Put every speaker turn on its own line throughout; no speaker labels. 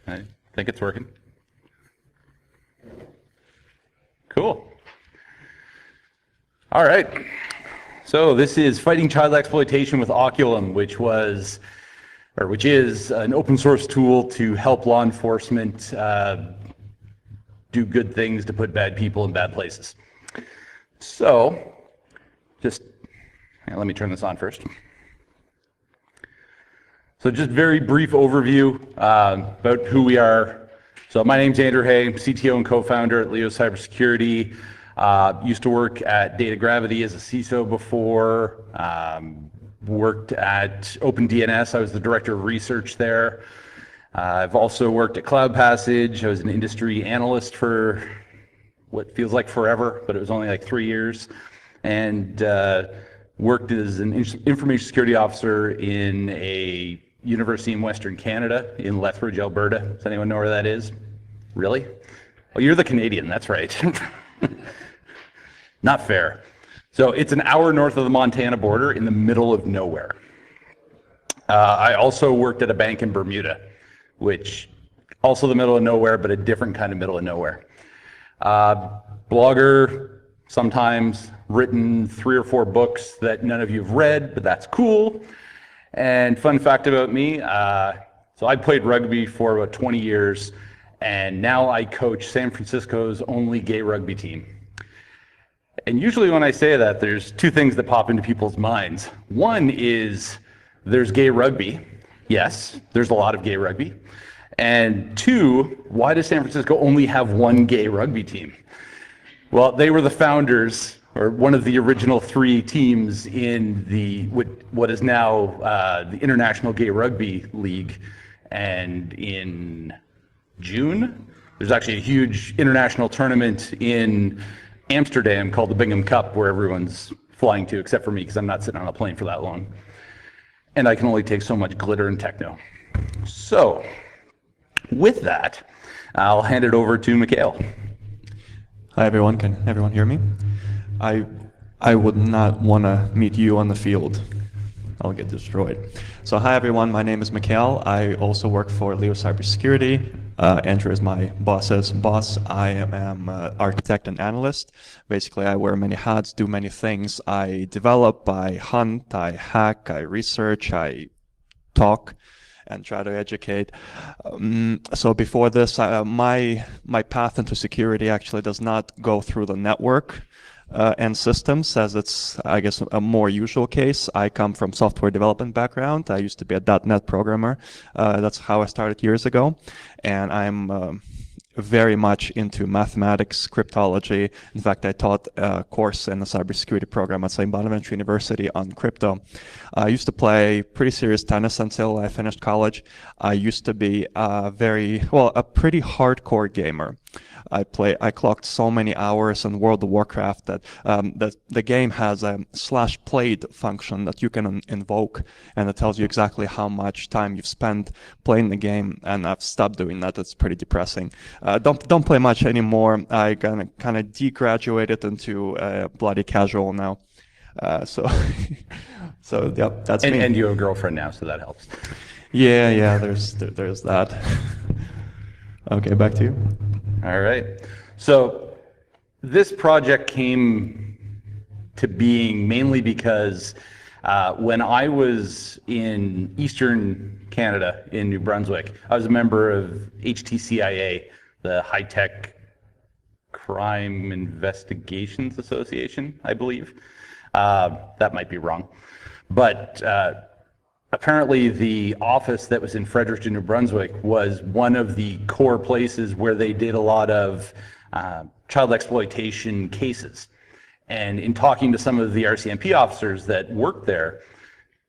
I think it's working. Cool. All right. So this is Fighting Child Exploitation with Oculum, which is an open source tool to help law enforcement do good things to put bad people in bad places. So let me turn this on first. So just very brief overview about who we are. So my name's Andrew Hay, CTO and co-founder at Leo Cybersecurity. Used to work at Data Gravity as a CISO before. Worked at OpenDNS. I was the director of research there. I've also worked at Cloud Passage. I was an industry analyst for what feels like forever, but it was only like 3 years. And worked as an information security officer in a university in Western Canada, in Lethbridge, Alberta. Does anyone know where that is? Really? Oh, you're the Canadian, that's right. Not fair. So it's an hour north of the Montana border in the middle of nowhere. I also worked at a bank in Bermuda, which also the middle of nowhere, but a different kind of middle of nowhere. Blogger, sometimes written 3 or 4 books that none of you have read, but that's cool. And fun fact about me, so I played rugby for about 20 years, and now I coach San Francisco's only gay rugby team. And usually when I say that, there's 2 things that pop into people's minds. One is there's gay rugby. Yes, there's a lot of gay rugby. And 2, why does San Francisco only have 1 gay rugby team? Well, they were the founders, or one of the original 3 teams in what is now the International Gay Rugby League. And in June, there's actually a huge international tournament in Amsterdam called the Bingham Cup, where everyone's flying to, except for me, because I'm not sitting on a plane for that long. And I can only take so much glitter and techno. So, with that, I'll hand it over to Mikhail.
Hi everyone, can everyone hear me? I would not want to meet you on the field. I'll get destroyed. So hi everyone, my name is Mikhail. I also work for Leo Cybersecurity. Andrew is my boss's boss. I am an architect and analyst. Basically, I wear many hats, do many things. I develop, I hunt, I hack, I research, I talk, and try to educate. So before this, my path into security actually does not go through the network and systems, as it's, I guess, a more usual case. I come from software development background. I used to be a .NET programmer. That's how I started years ago. And I'm very much into mathematics, cryptology. In fact, I taught a course in a cybersecurity program at St. Bonaventure University on crypto. I used to play pretty serious tennis until I finished college. I used to be a pretty hardcore gamer. I clocked so many hours in World of Warcraft that the game has a /played function that you can invoke, and it tells you exactly how much time you've spent playing the game. And I've stopped doing that. It's pretty depressing. Don't play much anymore. I kind of degraduated into bloody casual now. So yep, that's me.
And you have a girlfriend now, so that helps.
Yeah. There's that. Okay, back to you.
All right. So this project came to being mainly because when I was in Eastern Canada, in New Brunswick, I was a member of HTCIA, the High Tech Crime Investigations Association, I believe. That might be wrong. But apparently the office that was in Fredericton, New Brunswick was one of the core places where they did a lot of child exploitation cases. And in talking to some of the RCMP officers that worked there,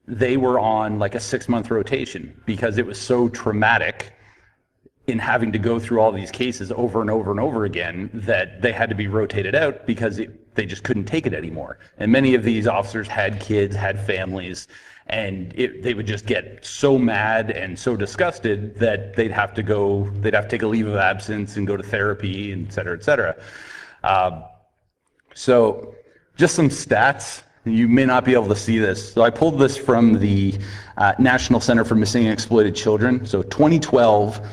they were on like a 6-month rotation because it was so traumatic in having to go through all these cases over and over and over again that they had to be rotated out because they just couldn't take it anymore. And many of these officers had kids, had families, and they would just get so mad and so disgusted that they'd have to take a leave of absence and go to therapy, and et cetera, et cetera. So just some stats. You may not be able to see this. So I pulled this from the National Center for Missing and Exploited Children. So 2012,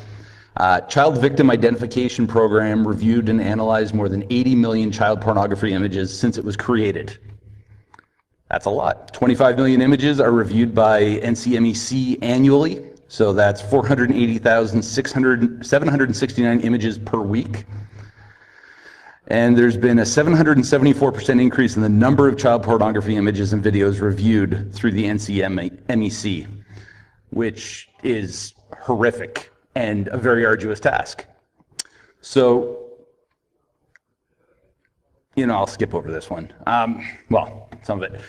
Child victim identification program reviewed and analyzed more than 80 million child pornography images since it was created. That's a lot. 25 million images are reviewed by NCMEC annually, so that's 480,769 images per week. And there's been a 774% increase in the number of child pornography images and videos reviewed through the NCMEC, which is horrific and a very arduous task. So, I'll skip over this one. Well, some of it.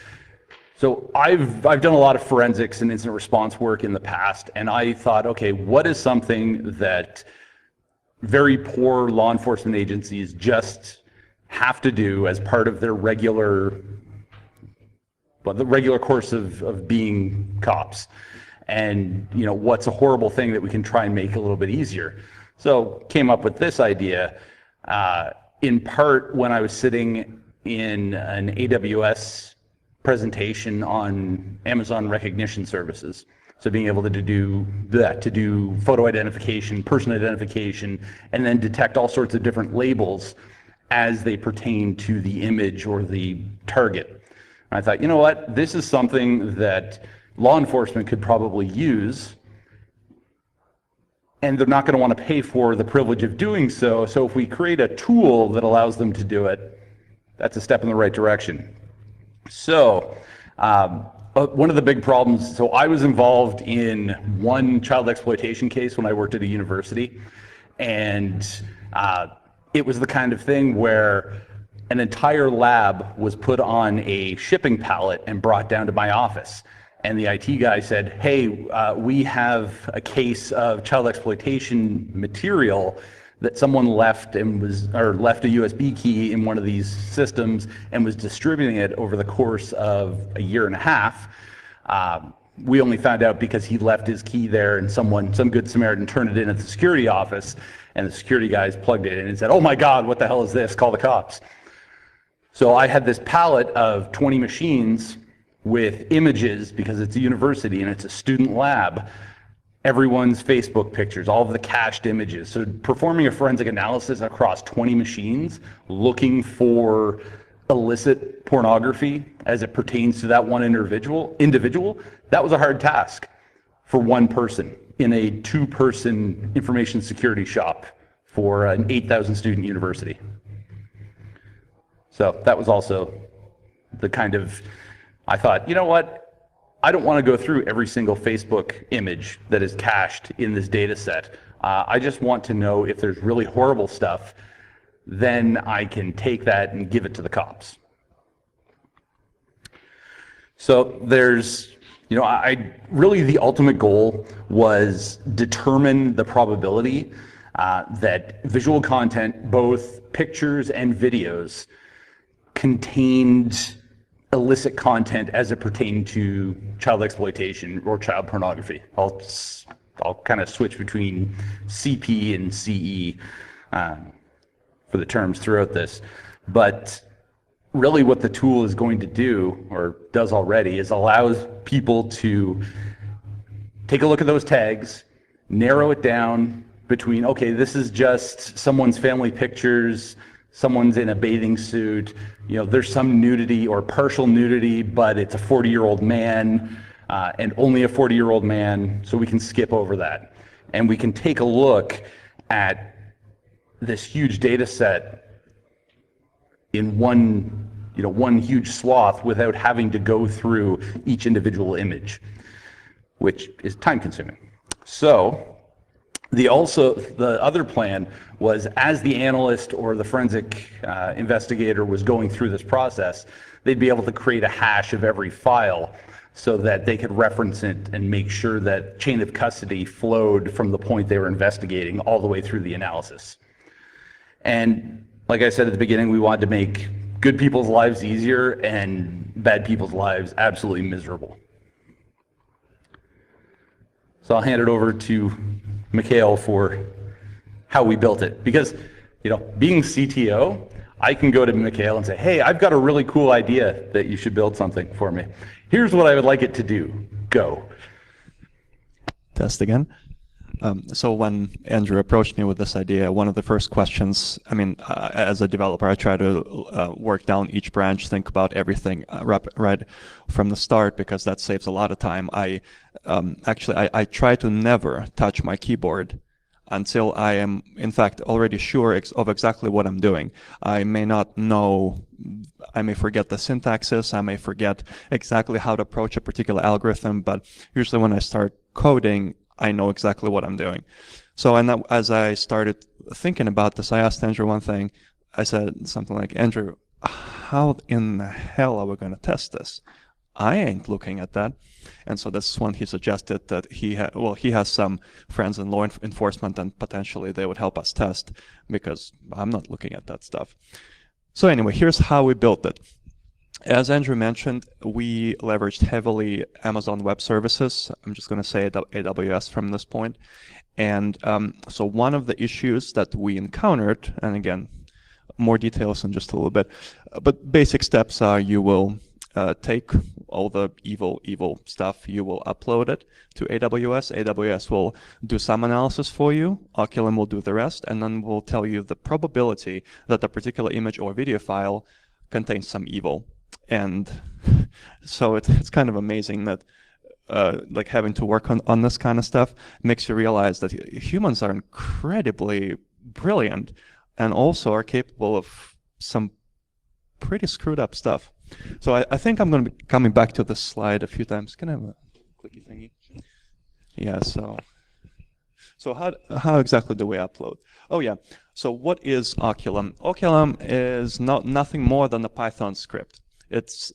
So I've done a lot of forensics and incident response work in the past, and I thought, okay, what is something that very poor law enforcement agencies just have to do as part of their regular course of being cops? And what's a horrible thing that we can try and make a little bit easier? So came up with this idea, in part when I was sitting in an AWS presentation on Amazon recognition services. So being able to do that, to do photo identification, person identification, and then detect all sorts of different labels as they pertain to the image or the target. And I thought, you know what, this is something that law enforcement could probably use, and they're not going to want to pay for the privilege of doing so. So if we create a tool that allows them to do it, that's a step in the right direction. So one of the big problems, so I was involved in one child exploitation case when I worked at a university, and it was the kind of thing where an entire lab was put on a shipping pallet and brought down to my office. And the IT guy said, hey, we have a case of child exploitation material that someone left left a USB key in one of these systems and was distributing it over the course of a year and a half. We only found out because he left his key there and some good Samaritan turned it in at the security office, and the security guys plugged it in and said, oh my God, what the hell is this? Call the cops. So I had this pallet of 20 machines with images, because it's a university and it's a student lab, everyone's Facebook pictures, all of the cached images. So performing a forensic analysis across 20 machines, looking for illicit pornography as it pertains to that one individual, that was a hard task for one person in a 2-person information security shop for an 8,000 student university. So that was also the kind of, I thought, you know what? I don't want to go through every single Facebook image that is cached in this data set. I just want to know if there's really horrible stuff, then I can take that and give it to the cops. So there's, really the ultimate goal was determine the probability that visual content, both pictures and videos, contained illicit content as it pertained to child exploitation or child pornography. I'll kind of switch between CP and CE for the terms throughout this. But really what the tool is going to do, or does already, is allows people to take a look at those tags, narrow it down between, okay, this is just someone's family pictures, someone's in a bathing suit, there's some nudity or partial nudity, but it's a 40-year-old man and only a 40-year-old man, so we can skip over that. And we can take a look at this huge data set in one huge swath without having to go through each individual image, which is time consuming. So the other plan was, as the analyst or the forensic investigator was going through this process, they'd be able to create a hash of every file so that they could reference it and make sure that chain of custody flowed from the point they were investigating all the way through the analysis. And like I said at the beginning, we wanted to make good people's lives easier and bad people's lives absolutely miserable. So I'll hand it over to Mikhail for how we built it. Because, being CTO, I can go to Mikhail and say, hey, I've got a really cool idea that you should build something for me. Here's what I would like it to do. Go.
Test again. So when Andrew approached me with this idea, one of the first questions, I mean, as a developer, I try to work down each branch, think about everything right from the start, because that saves a lot of time. I try to never touch my keyboard until I am, in fact, already sure of exactly what I'm doing. I may not know, I may forget the syntaxes, I may forget exactly how to approach a particular algorithm, but usually when I start coding, I know exactly what I'm doing. So as I started thinking about this, I asked Andrew one thing. I said something like, Andrew, how in the hell are we going to test this? I ain't looking at that. And so this is when he suggested that he has some friends in law enforcement, and potentially they would help us test, because I'm not looking at that stuff. So anyway, here's how we built it. As Andrew mentioned, we leveraged heavily Amazon Web Services. I'm just going to say AWS from this point. And so one of the issues that we encountered, and again, more details in just a little bit, but basic steps are you will take all the evil stuff, you will upload it to AWS. AWS will do some analysis for you, Oculum will do the rest, and then we'll tell you the probability that a particular image or video file contains some evil. And so it's kind of amazing that like having to work on this kind of stuff makes you realize that humans are incredibly brilliant and also are capable of some pretty screwed up stuff. So I think I'm going to be coming back to this slide a few times. Can I have a clicky thingy? Yeah, so how exactly do we upload? Oh yeah, so what is Oculum? Oculum is nothing more than a Python script. It's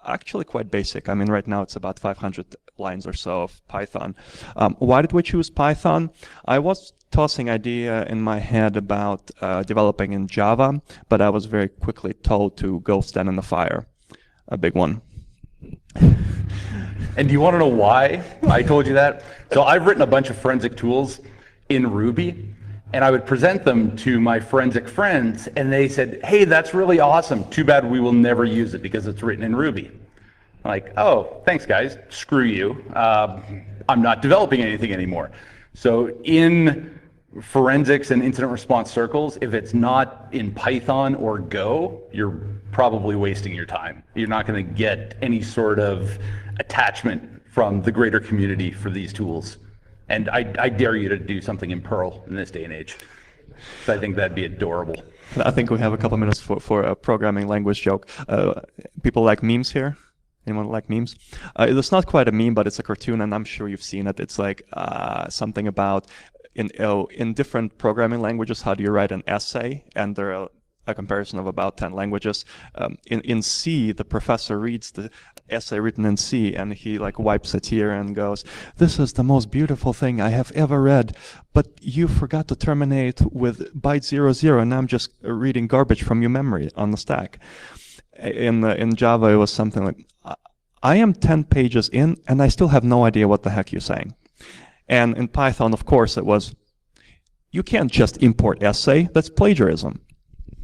actually quite basic. I mean, right now it's about 500 lines or so of Python. Why did we choose Python? I was tossing idea in my head about developing in Java, but I was very quickly told to go stand in the fire. A big one.
And do you want to know why I told you that? So I've written a bunch of forensic tools in Ruby, and I would present them to my forensic friends, and they said, hey, that's really awesome. Too bad we will never use it because it's written in Ruby. I'm like, oh, thanks, guys. Screw you. I'm not developing anything anymore. So in forensics and incident response circles, if it's not in Python or Go, you're probably wasting your time. You're not going to get any sort of attachment from the greater community for these tools. And I dare you to do something in Perl in this day and age. So I think that'd be adorable.
I think we have a couple minutes for a programming language joke. People like memes here? Anyone like memes? It's not quite a meme, but it's a cartoon, and I'm sure you've seen it. It's like something about in different programming languages, how do you write an essay? And there are a comparison of about 10 languages. In C, the professor reads the essay written in C, and he like wipes a tear and goes, "This is the most beautiful thing I have ever read, but you forgot to terminate with byte 00, and I'm just reading garbage from your memory on the stack." In Java, it was something like, "I am 10 pages in, and I still have no idea what the heck you're saying." And in Python, of course, it was, you can't just import essay, that's plagiarism.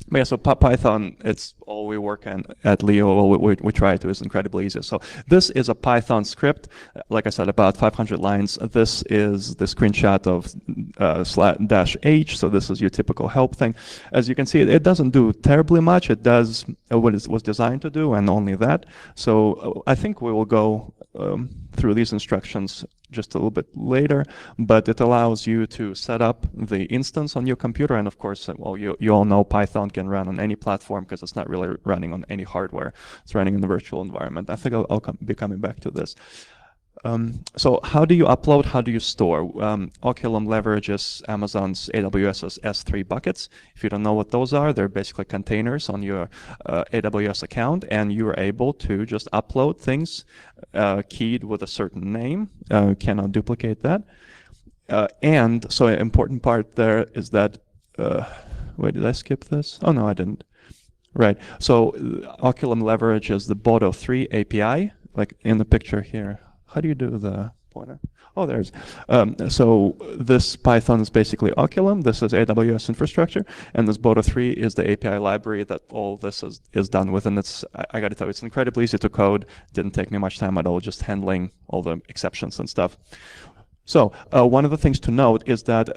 But yeah, so Python, it's all we work on at Leo, all we try to is incredibly easy. So this is a Python script, like I said, about 500 lines. This is the screenshot of /h, so this is your typical help thing. As you can see, it doesn't do terribly much. It does what it was designed to do, and only that. So I think we will go through these instructions just a little bit later, but it allows you to set up the instance on your computer, and of course, well, you all know Python can run on any platform because it's not really running on any hardware. It's running in the virtual environment. I think I'll be coming back to this. So how do you upload? How do you store? Oculum leverages Amazon's AWS's S3 buckets. If you don't know what those are, they're basically containers on your AWS account, and you're able to just upload things keyed with a certain name. Cannot duplicate that. And so an important part there is that, wait, did I skip this? Oh, no, I didn't. Right. So Oculum leverages the Bodo 3 API, like in the picture here. How do you do the pointer? Oh, there's. So this Python is basically Oculum. This is AWS infrastructure, and this Bodo 3 is the API library that all this is done with. And it's, I got to tell you, it's incredibly easy to code. Didn't take me much time at all, just handling all the exceptions and stuff. So one of the things to note is that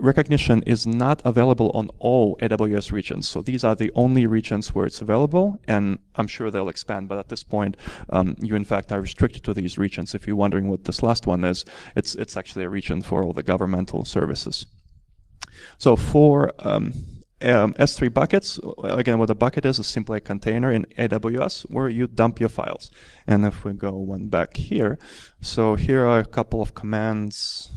recognition is not available on all AWS regions. So these are the only regions where it's available, and I'm sure they'll expand. But at this point, you in fact are restricted to these regions. If you're wondering what this last one is, it's actually a region for all the governmental services. So for S3 buckets, again, what a bucket is simply a container in AWS where you dump your files. And if we go one back here, so here are a couple of commands,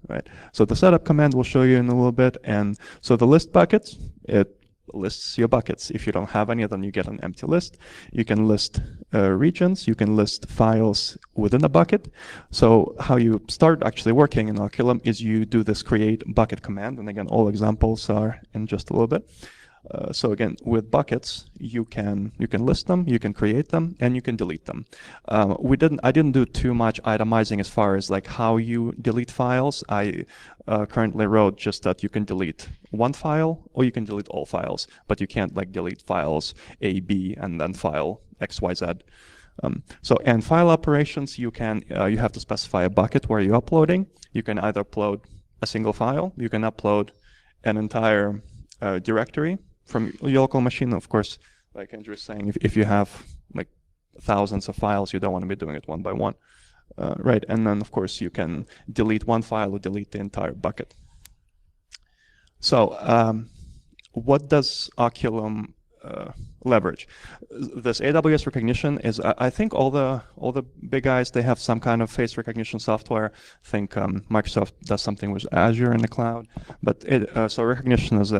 right? So the setup command we'll show you in a little bit. And so the list buckets, it lists your buckets. If you don't have any, then you get an empty list. You can list regions, you can list files within a bucket. So how you start actually working in Oculum is you do this create bucket command, and again, all examples are in just a little bit. So again, with buckets, you can list them, you can create them, and you can delete them. I didn't do too much itemizing as far as like how you delete files. I currently wrote just that you can delete one file or you can delete all files, but you can't like delete files A, B, and then file X, Y, Z. And file operations, you have to specify a bucket where you're uploading. You can either upload a single file, you can upload an entire directory from your local machine. Of course, like Andrew is saying, if you have like thousands of files, you don't want to be doing it one by one, right? And then of course you can delete one file or delete the entire bucket. So what does Oculum leverage? This AWS recognition is, I think all the big guys, they have some kind of face recognition software. I think Microsoft does something with Azure in the cloud, but so recognition is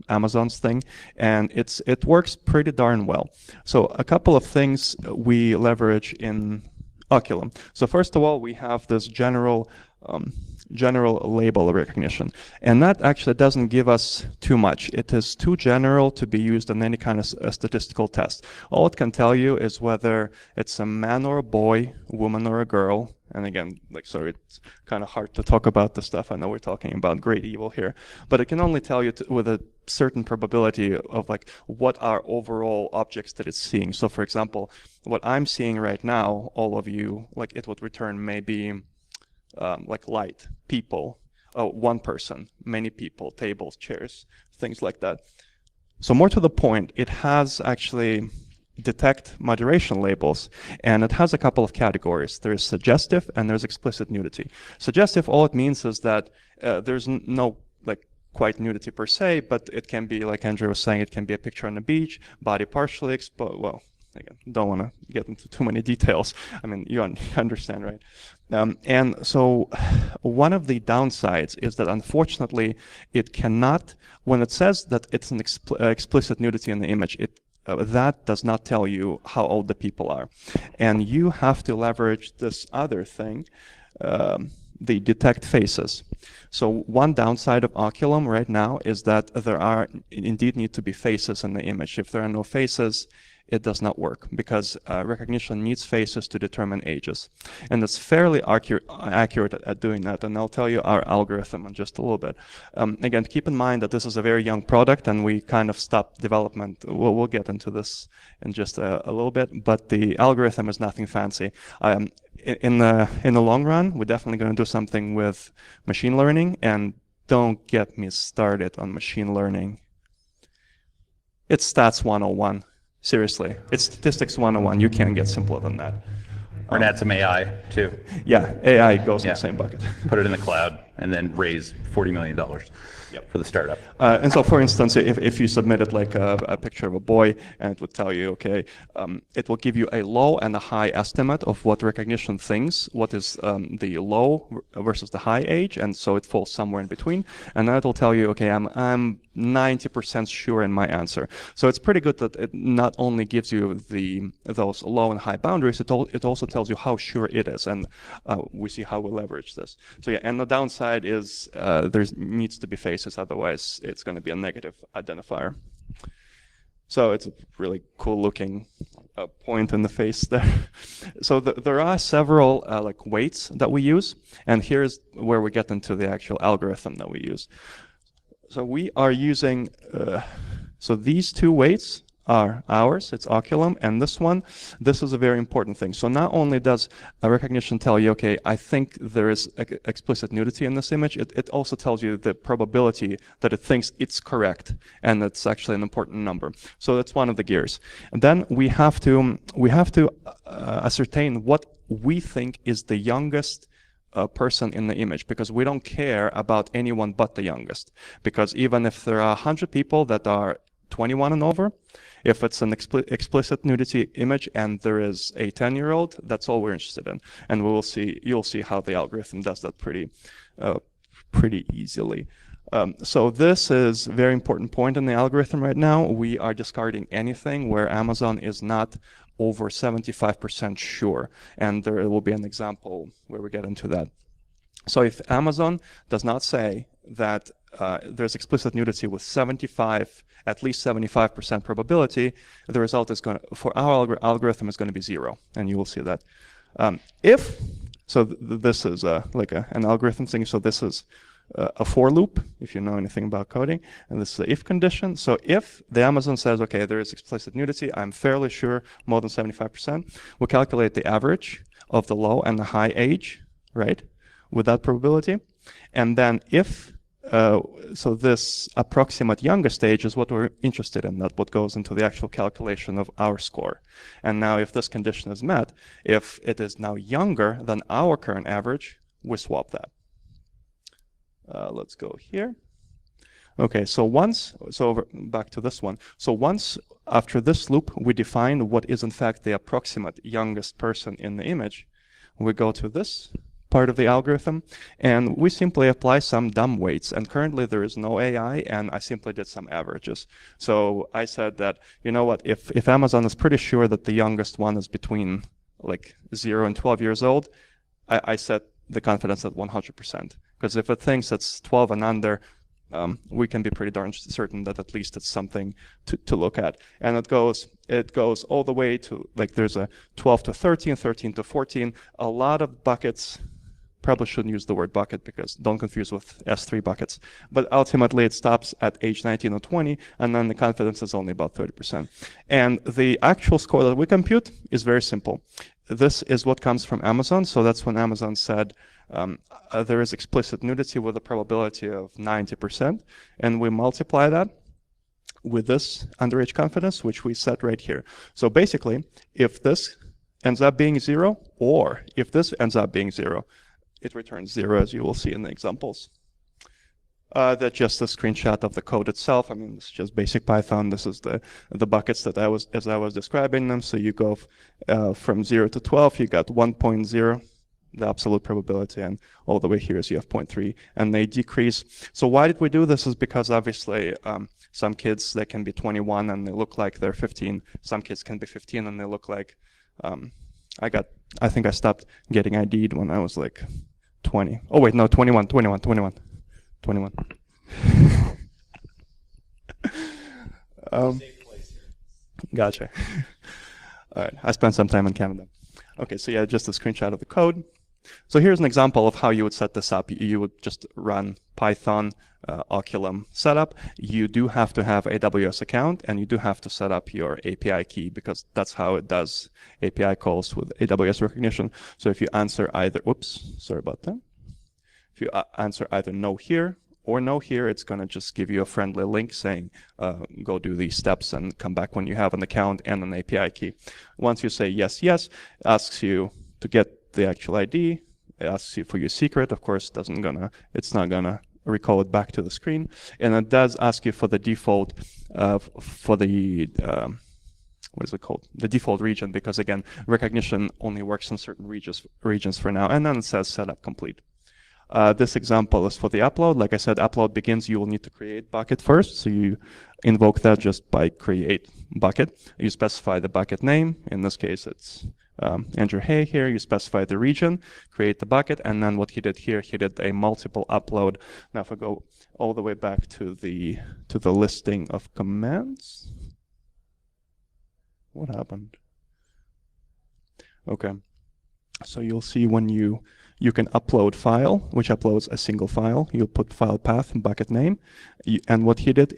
Amazon's thing, and it works pretty darn well. So a couple of things we leverage in Oculum. So first of all, we have this general label recognition, and that actually doesn't give us too much. It is too general to be used in any kind of statistical test. All it can tell you is whether it's a man or a boy, woman or a girl. And again, like, sorry, it's kind of hard to talk about this stuff. I know we're talking about great evil here, but it can only tell you with a certain probability of like what are overall objects that it's seeing. So for example, what I'm seeing right now, all of you, like it would return maybe like light, people, one person, many people, tables, chairs, things like that. So more to the point, it has actually detect moderation labels, and it has a couple of categories. There's suggestive and there's explicit nudity. Suggestive, all it means is that there's no like quite nudity per se, but it can be, like Andrew was saying, it can be a picture on the beach, body partially exposed. Well, again, don't want to get into too many details. I mean, you understand, right? And so one of the downsides is that unfortunately it cannot, when it says that it's an explicit nudity in the image, that does not tell you how old the people are. And you have to leverage this other thing, the detect faces. So one downside of Oculum right now is that there indeed need to be faces in the image. If there are no faces, it does not work, because recognition needs faces to determine ages. And it's fairly accurate at doing that, and I'll tell you our algorithm in just a little bit. Again, keep in mind that this is a very young product, and we kind of stopped development. We'll get into this in just a little bit, but the algorithm is nothing fancy. In the long run, we're definitely going to do something with machine learning, and don't get me started on machine learning. It's stats 101. Seriously, it's statistics 101. You can't get simpler than that.
Or add some AI too.
Yeah, AI goes in the same bucket.
Put it in the cloud and then raise $40 million for the startup.
And so, for instance, if you submitted like a picture of a boy, and it would tell you, okay, it will give you a low and a high estimate of what recognition thinks, what is the low versus the high age, and so it falls somewhere in between. And then it will tell you, okay, I'm 90% sure in my answer. So it's pretty good that it not only gives you those low and high boundaries, it also tells you how sure it is, and we see how we leverage this. So yeah, and the downside is there needs to be faces, otherwise it's going to be a negative identifier. So it's a really cool looking point in the face there. So there are several like weights that we use, and here's where we get into the actual algorithm that we use. So we are using, so these two weights are ours, it's Oculum, and this is a very important thing. So not only does recognition tell you, okay, I think there is explicit nudity in this image, it also tells you the probability that it thinks it's correct, and it's actually an important number. So that's one of the gears. And then we have to ascertain what we think is the youngest person in the image, because we don't care about anyone but the youngest. Because even if there are 100 people that are 21 and over, if it's an explicit nudity image and there is a 10-year-old, that's all we're interested in. And you'll see how the algorithm does that pretty easily. So this is a very important point in the algorithm right now. We are discarding anything where Amazon is not over 75% sure. And there will be an example where we get into that. So if Amazon does not say that there's explicit nudity with at least 75% probability, the result is for our algorithm is going to be 0, and you will see that. This is like an algorithm thing. So this is a for loop, if you know anything about coding, and this is the if condition. So if the Amazon says, okay, there is explicit nudity, I'm fairly sure more than 75%, we'll calculate the average of the low and the high age, right, with that probability. And then if so this approximate youngest age is what we're interested in, not what goes into the actual calculation of our score. And now if this condition is met, if it is now younger than our current average, we swap that. Let's go here. Okay, so back to this one. So once after this loop, we define what is in fact the approximate youngest person in the image, we go to this part of the algorithm, and we simply apply some dumb weights. And currently there is no AI, and I simply did some averages. So I said that, you know what, if Amazon is pretty sure that the youngest one is between like 0 and 12 years old, I set the confidence at 100%. Because if it thinks it's 12 and under, we can be pretty darn certain that at least it's something to look at. And it goes all the way to, like, there's a 12 to 13, 13 to 14, a lot of buckets. Probably shouldn't use the word bucket because don't confuse with S3 buckets. But ultimately it stops at age 19 or 20, and then the confidence is only about 30%. And the actual score that we compute is very simple. This is what comes from Amazon. So that's when Amazon said there is explicit nudity with a probability of 90%. And we multiply that with this underage confidence, which we set right here. So basically, if this ends up being 0, or if this ends up being 0, it returns 0, as you will see in the examples. That's just a screenshot of the code itself. I mean, it's just basic Python. This is the buckets that as I was describing them. So you go from 0 to 12, you got 1.0, the absolute probability, and all the way here is you have 0.3, and they decrease. So why did we do this? Is because obviously some kids, they can be 21 and they look like they're 15. Some kids can be 15 and they look like, I think I stopped getting ID'd when I was like 20. Oh wait, no, 21. Gotcha. All right, I spent some time in Canada. Okay, so yeah, just a screenshot of the code. So here's an example of how you would set this up. You would just run Python Oculum setup. You do have to have AWS account, and you do have to set up your API key, because that's how it does API calls with AWS recognition. So if you answer either, oops, sorry about that. If you answer either no here or no here, it's going to just give you a friendly link saying, go do these steps and come back when you have an account and an API key. Once you say yes, yes, it asks you to get the actual ID. It asks you for your secret. Of course, it's not gonna recall it back to the screen. And it does ask you for the default, for the, what is it called? The default region, because again, recognition only works in certain regions for now. And then it says setup complete. This example is for the upload. Like I said, upload begins, you will need to create bucket first. So you invoke that just by create bucket. You specify the bucket name. In this case, it's Andrew Hay here. You specify the region, create the bucket, and then what he did here, he did a multiple upload. Now if I go all the way back to the listing of commands, what happened? Okay, so you'll see when you You can upload file, which uploads a single file. You put file path and bucket name. And what he did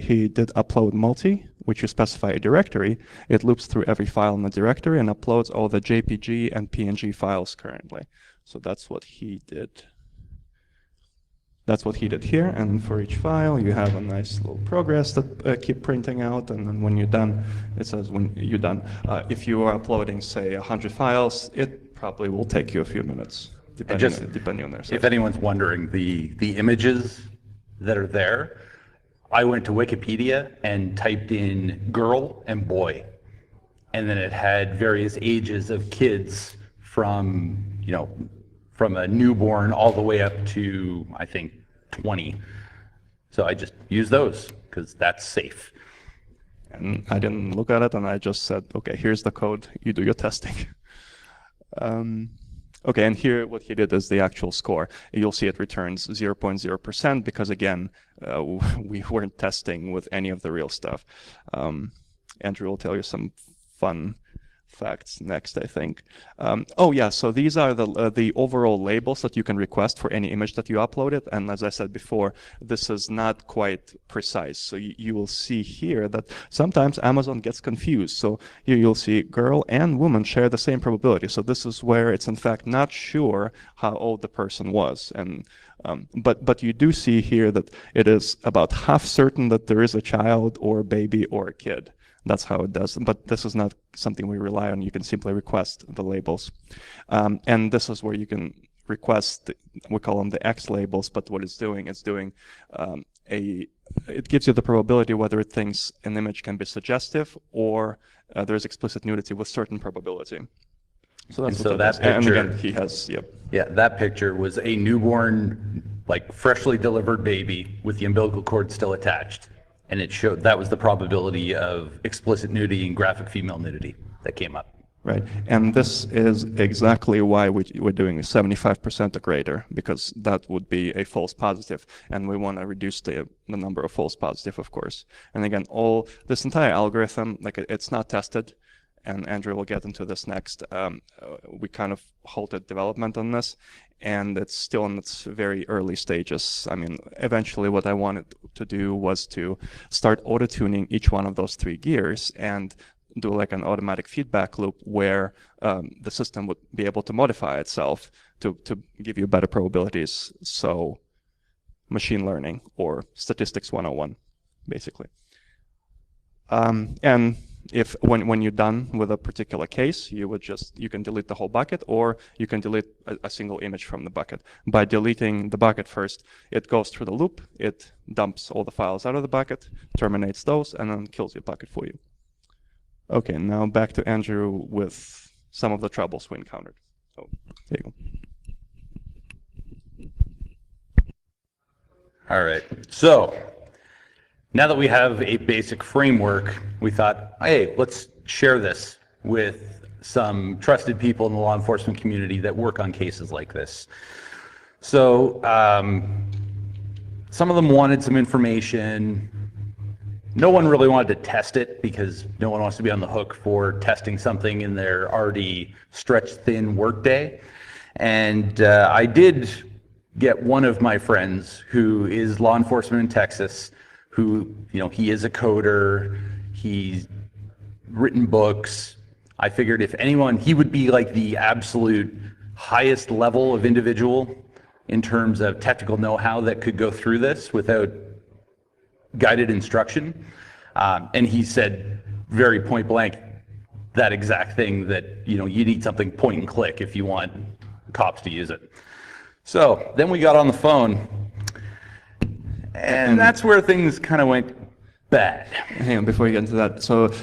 upload multi, which you specify a directory. It loops through every file in the directory and uploads all the JPG and PNG files currently. So that's what he did. That's what he did here, and for each file you have a nice little progress that keep printing out, and then when you're done, it says when you're done. If you are uploading, say, 100 files, it probably will take you a few minutes, depending on their size.
If anyone's wondering, the images that are there, I went to Wikipedia and typed in girl and boy, and then it had various ages of kids from a newborn all the way up to, I think, 20. So I just use those because that's safe.
And I didn't look at it, and I just said, okay, here's the code, you do your testing. Okay, and here what he did is the actual score. You'll see it returns 0.0% because, again, we weren't testing with any of the real stuff. Andrew will tell you some fun facts next, I think. Oh yeah, so these are the overall labels that you can request for any image that you uploaded, and as I said before, this is not quite precise. So you will see here that sometimes Amazon gets confused. So here you'll see girl and woman share the same probability. So this is where it's in fact not sure how old the person was, and but you do see here that it is about half certain that there is a child or a baby or a kid. That's how it does. But this is not something we rely on. You can simply request the labels. And this is where you can request, we call them the X labels, but what it's doing, it gives you the probability whether it thinks an image can be suggestive or there's explicit nudity with certain probability. So that's
so that picture,
and again, he has, yep.
Yeah, that picture was a newborn, like freshly delivered baby with the umbilical cord still attached. And it showed that was the probability of explicit nudity and graphic female nudity that came up.
Right, and this is exactly why we're doing 75% or greater, because that would be a false positive, and we want to reduce the number of false positive, of course. And again, this entire algorithm, like it's not tested, and Andrew will get into this next. We kind of halted development on this, and it's still in its very early stages. I mean, eventually what I wanted to do was to start auto-tuning each one of those 3 gears and do like an automatic feedback loop where the system would be able to modify itself to give you better probabilities. So machine learning or statistics 101, basically. And if when you're done with a particular case, you can delete the whole bucket, or you can delete a single image from the bucket. By deleting the bucket first, it goes through the loop, it dumps all the files out of the bucket, terminates those, and then kills your bucket for you. Okay, now back to Andrew with some of the troubles we encountered. So there you go.
All right, so now that we have a basic framework, we thought, hey, let's share this with some trusted people in the law enforcement community that work on cases like this. So some of them wanted some information. No one really wanted to test it because no one wants to be on the hook for testing something in their already stretched thin workday. And I did get one of my friends who is law enforcement in Texas, who, he is a coder, he's written books. I figured if anyone, he would be like the absolute highest level of individual in terms of technical know-how that could go through this without guided instruction. And he said very point blank that exact thing, that you need something point and click if you want cops to use it. So then we got on the phone, and that's where things kind of went bad.
Hang on, before you get into that. So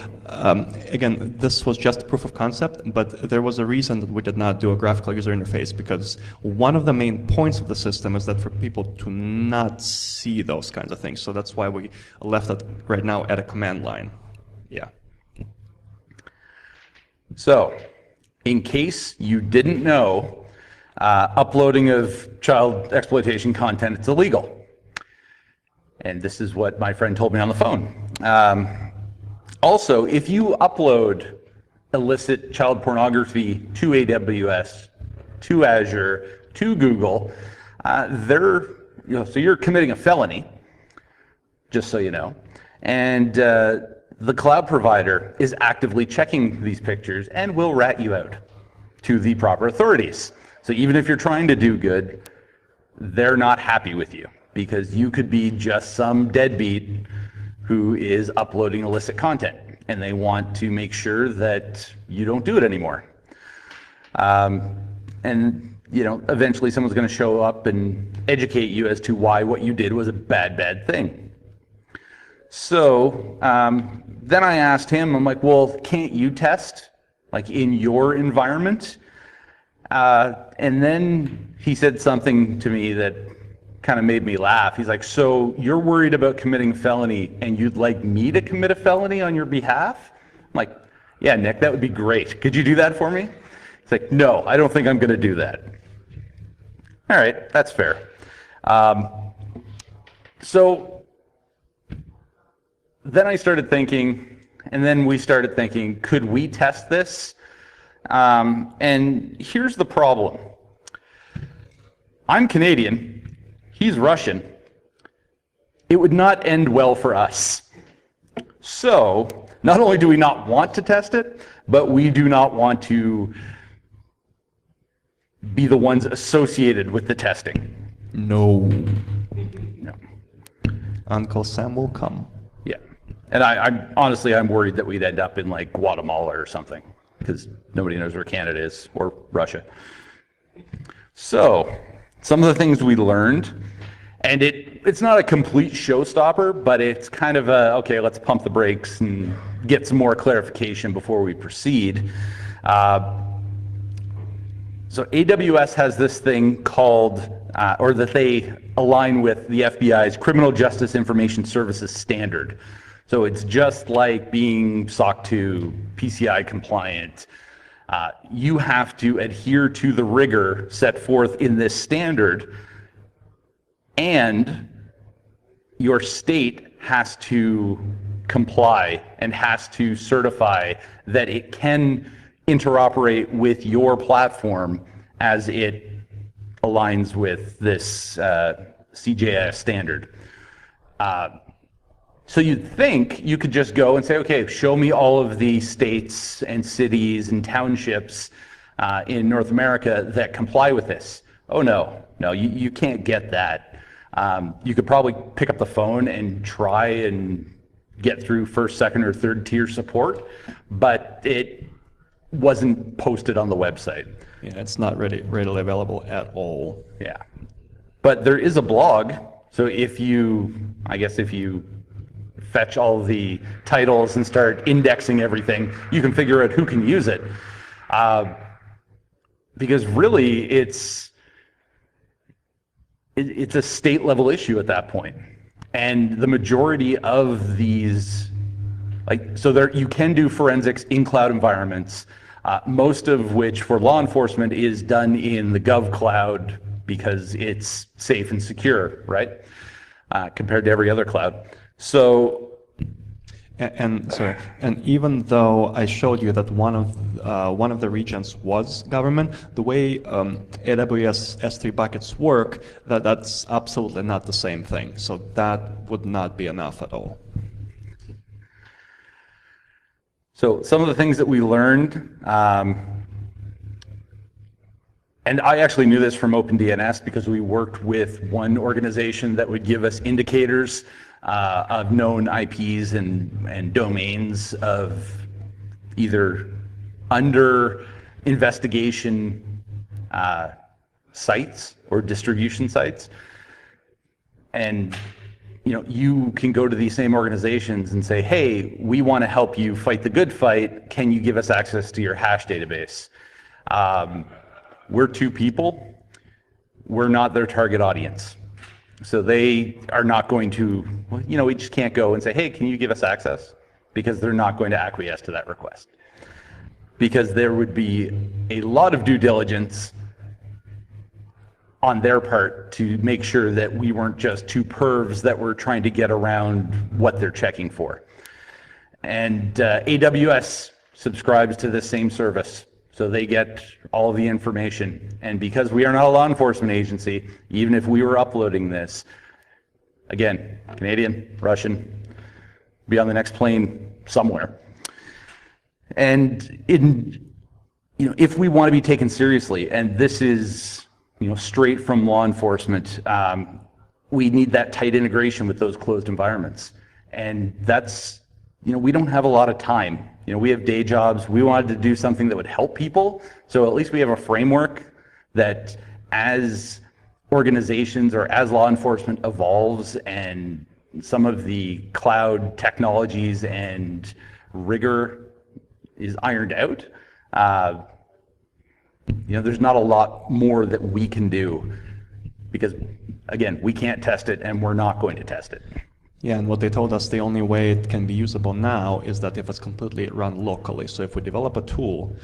again, this was just proof of concept, but there was a reason that we did not do a graphical user interface, because one of the main points of the system is that for people to not see those kinds of things. So that's why we left it right now at a command line. Yeah.
So in case you didn't know, uploading of child exploitation content, it's illegal. And this is what my friend told me on the phone. Also, if you upload illicit child pornography to AWS, to Azure, to Google, so you're committing a felony, just so you know, and the cloud provider is actively checking these pictures and will rat you out to the proper authorities. So even if you're trying to do good, they're not happy with you because you could be just some deadbeat who is uploading illicit content, and they want to make sure that you don't do it anymore. And eventually someone's going to show up and educate you as to why what you did was a bad thing. So then I asked him, I'm like, well, can't you test like in your environment? And then he said something to me that kind of made me laugh. He's like, so you're worried about committing a felony and you'd like me to commit a felony on your behalf? I'm like, yeah, Nick, that would be great. Could you do that for me? He's like, no, I don't think I'm going to do that. All right, that's fair. So then I started thinking, and then we started thinking, could we test this? And here's the problem. I'm Canadian. He's Russian. It would not end well for us. So not only do we not want to test it, but we do not want to be the ones associated with the testing.
No.
No.
Uncle Sam will come.
Yeah. And I'm honestly, I'm worried that we'd end up in like Guatemala or something, because nobody knows where Canada is, or Russia. So some of the things we learned, and it's not a complete showstopper, but it's kind of a, okay, let's pump the brakes and get some more clarification before we proceed. So AWS has this thing called, or that they align with the FBI's Criminal Justice Information Services Standard. So it's just like being SOC 2, PCI compliant. You have to adhere to the rigor set forth in this standard, and your state has to comply and has to certify that it can interoperate with your platform as it aligns with this CJIS standard. So you'd think you could just go and say, okay, show me all of the states and cities and townships in North America that comply with this. Oh no, you can't get that. You could probably pick up the phone and try and get through first, second, or third tier support, but it wasn't posted on the website.
Yeah, it's not readily available at all.
Yeah, but there is a blog. So if you fetch all the titles and start indexing everything, you can figure out who can use it. Because really, it's a state level issue at that point. And the majority of these, you can do forensics in cloud environments, most of which for law enforcement is done in the Gov cloud because it's safe and secure, right? Compared to every other cloud. So,
and even though I showed you that one of the regions was government, the way AWS S3 buckets work, that's absolutely not the same thing. So that would not be enough at all.
So some of the things that we learned, and I actually knew this from OpenDNS because we worked with one organization that would give us indicators of known IPs and domains of either under investigation sites or distribution sites. And you can go to these same organizations and say, hey, we want to help you fight the good fight. Can you give us access to your hash database? We're two people. We're not their target audience. So they are not going to, we just can't go and say, hey, can you give us access? Because they're not going to acquiesce to that request. Because there would be a lot of due diligence on their part to make sure that we weren't just two pervs that were trying to get around what they're checking for. And AWS subscribes to the same service. So they get all the information. And because we are not a law enforcement agency, even if we were uploading this, again, Canadian, Russian, be on the next plane somewhere. And if we want to be taken seriously, and this is straight from law enforcement, we need that tight integration with those closed environments. And that's, we don't have a lot of time. We have day jobs. We wanted to do something that would help people. So at least we have a framework that as organizations or as law enforcement evolves and some of the cloud technologies and rigor is ironed out, there's not a lot more that we can do because, again, we can't test it and we're not going to test it.
Yeah, and what they told us, the only way it can be usable now is that if it's completely run locally. So if we develop a tool,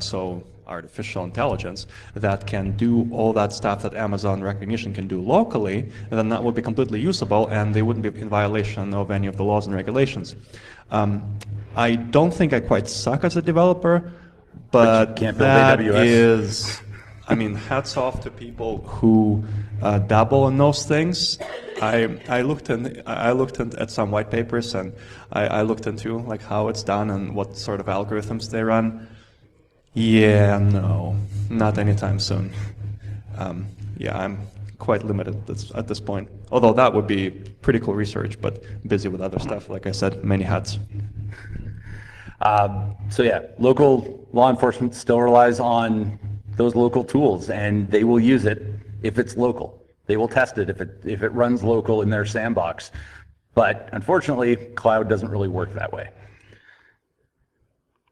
so artificial intelligence, that can do all that stuff that Amazon Recognition can do locally, then that would be completely usable and they wouldn't be in violation of any of the laws and regulations. I don't think I quite suck as a developer, but that is, hats off to people who dabble in those things. I looked at some white papers and I looked into like how it's done and what sort of algorithms they run. Yeah, no, not anytime soon. Yeah, I'm quite limited at this point. Although that would be pretty cool research, but busy with other stuff. Like I said, many hats.
So yeah, local law enforcement still relies on those local tools, and they will use it if it's local. They will test it if it runs local in their sandbox. But unfortunately, cloud doesn't really work that way.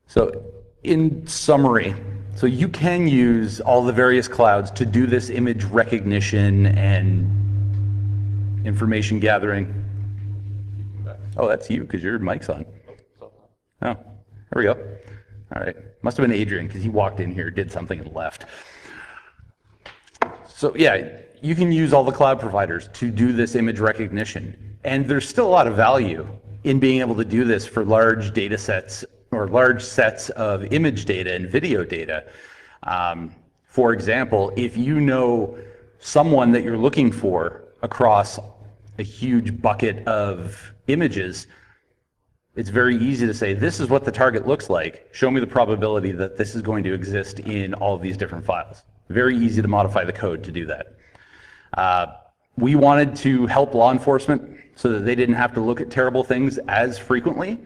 So in summary, so you can use all the various clouds to do this image recognition and information gathering. Oh, that's you because your mic's on. Oh, there we go. All right. Must have been Adrian because he walked in here, did something and left. So yeah, you can use all the cloud providers to do this image recognition. And there's still a lot of value in being able to do this for large data sets or large sets of image data and video data. For example, if you know someone that you're looking for across a huge bucket of images, it's very easy to say, this is what the target looks like. Show me the probability that this is going to exist in all of these different files. Very easy to modify the code to do that. We wanted to help law enforcement so that they didn't have to look at terrible things as frequently.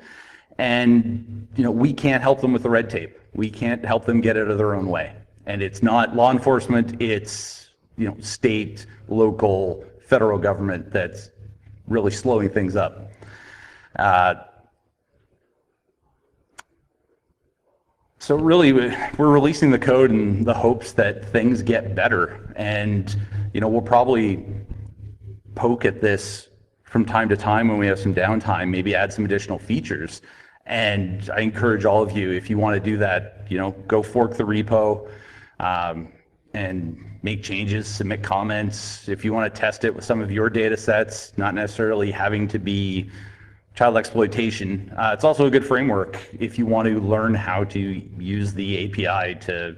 And we can't help them with the red tape. We can't help them get out of their own way. And it's not law enforcement, it's state, local, federal government that's really slowing things up. So really, we're releasing the code in the hopes that things get better. And we'll probably poke at this from time to time when we have some downtime, maybe add some additional features. And I encourage all of you, if you want to do that, go fork the repo and make changes, submit comments. If you want to test it with some of your data sets, not necessarily having to be child exploitation. It's also a good framework if you want to learn how to use the API to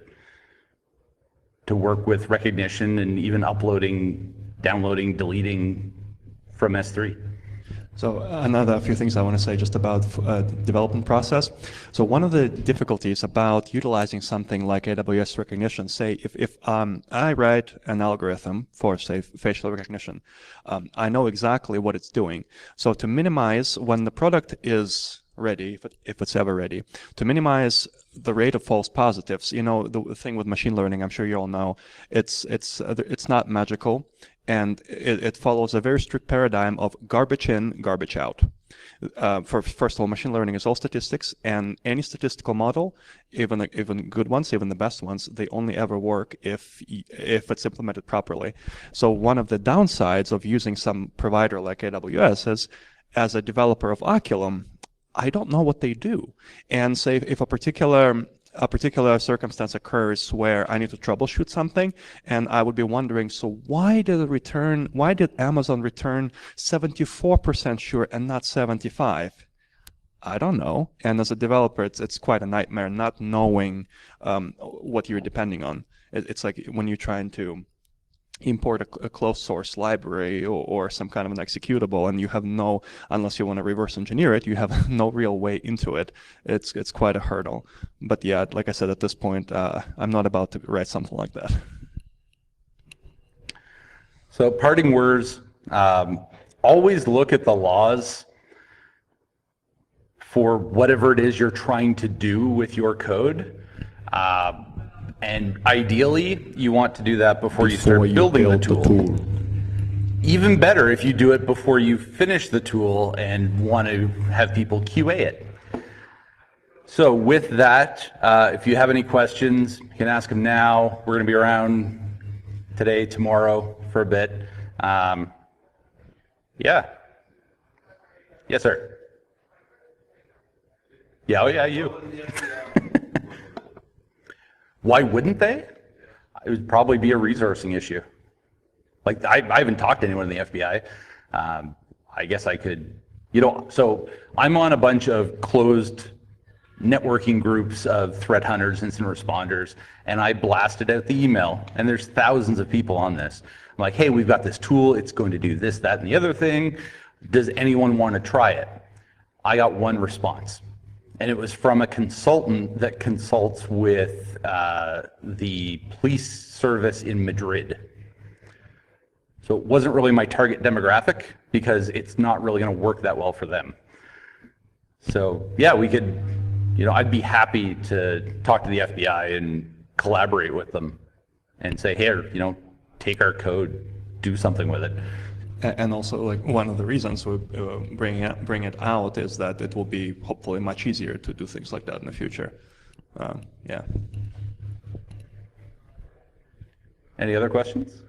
work with recognition and even uploading, downloading, deleting from S3.
So another few things I want to say just about development process. So one of the difficulties about utilizing something like AWS recognition, say if I write an algorithm for, say, facial recognition, I know exactly what it's doing. So to minimize when the product is ready, if it's ever ready, to minimize the rate of false positives, the thing with machine learning, I'm sure you all know, it's not magical. And it follows a very strict paradigm of garbage in, garbage out. First of all, machine learning is all statistics, and any statistical model, even good ones, even the best ones, they only ever work if it's implemented properly. So one of the downsides of using some provider like AWS is, as a developer of Oculum, I don't know what they do. And say if a particular circumstance occurs where I need to troubleshoot something, and I would be wondering, so why did Amazon return 74% sure and not 75? I don't know. And as a developer, it's quite a nightmare not knowing what you're depending on. It's like when you're trying to import a closed source library or some kind of an executable, and you have no, unless you want to reverse engineer it, you have no real way into it. It's quite a hurdle. But yeah, like I said, at this point, I'm not about to write something like that.
So parting words, always look at the laws for whatever it is you're trying to do with your code. And ideally, you want to do that before you start building the tool. Even better if you do it before you finish the tool and want to have people QA it. So with that, if you have any questions, you can ask them now. We're going to be around today, tomorrow for a bit. Yeah. Yes, sir. Yeah, oh yeah, you. Why wouldn't they? It would probably be a resourcing issue. Like, I haven't talked to anyone in the FBI. I guess I could, so I'm on a bunch of closed networking groups of threat hunters, incident responders, and I blasted out the email, and there's thousands of people on this. I'm like, hey, we've got this tool, it's going to do this, that, and the other thing. Does anyone want to try it? I got one response. And it was from a consultant that consults with the police service in Madrid. So it wasn't really my target demographic because it's not really going to work that well for them. So yeah, we could, I'd be happy to talk to the FBI and collaborate with them and say, hey, take our code, do something with it.
And also, like, one of the reasons we bring it out is that it will be hopefully much easier to do things like that in the future. Yeah.
Any other questions?